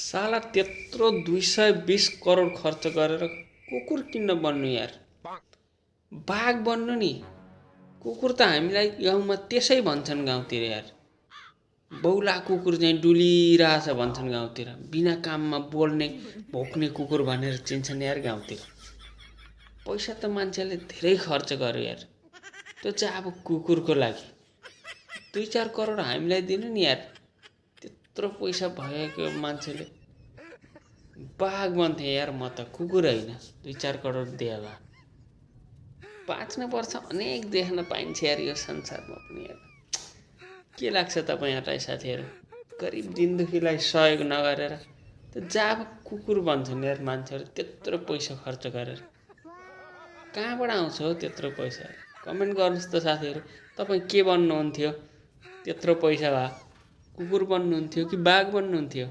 साला त्यत्रो 220 करोड खर्च गरेर कुकुर किन्न बन्नु यार। बाघ बन्नु नि। कुकुर त हामीलाई गाउँमा त्यसै भन्छन् गाउँतिर यार। बौला कुकुर चाहिँ डुलिरहेछ भन्छन् गाउँतिर। बिना काममा बोल्ने भोक्ने कुकुर भनेर चिन्छन् यार गाउँतिर। पैसा त मान्छेले धेरै खर्च गर्यो यार। त्यो चाहिँ अब कुकुरको लागि 2-4 करोड हामीलाई दिनु नि यार। त्यत्रो पैसा भएको मान्छेले बाघ बन्थे यार। म त कुकुर होइन 2-4 करोड दिए भए। बाँच्न पर्छ, अनेक देख्न पाइन्छ यार यो संसारमा पनि यार। के लाग्छ तपाईँहरूलाई साथीहरू? गरिब दिनदुखीलाई सहयोग नगरेर त जब कुकुर बन्छन् यार मान्छेहरू त्यत्रो पैसा खर्च गरेर। कहाँबाट आउँछ हो त्यत्रो पैसा? कमेन्ट गर्नुहोस् त साथीहरू। तपाईँ के बन्नुहुन्थ्यो त्यत्रो पैसा भए? कुकुर बन्नुहुन्थ्यो कि बाघ बन्नुहुन्थ्यो?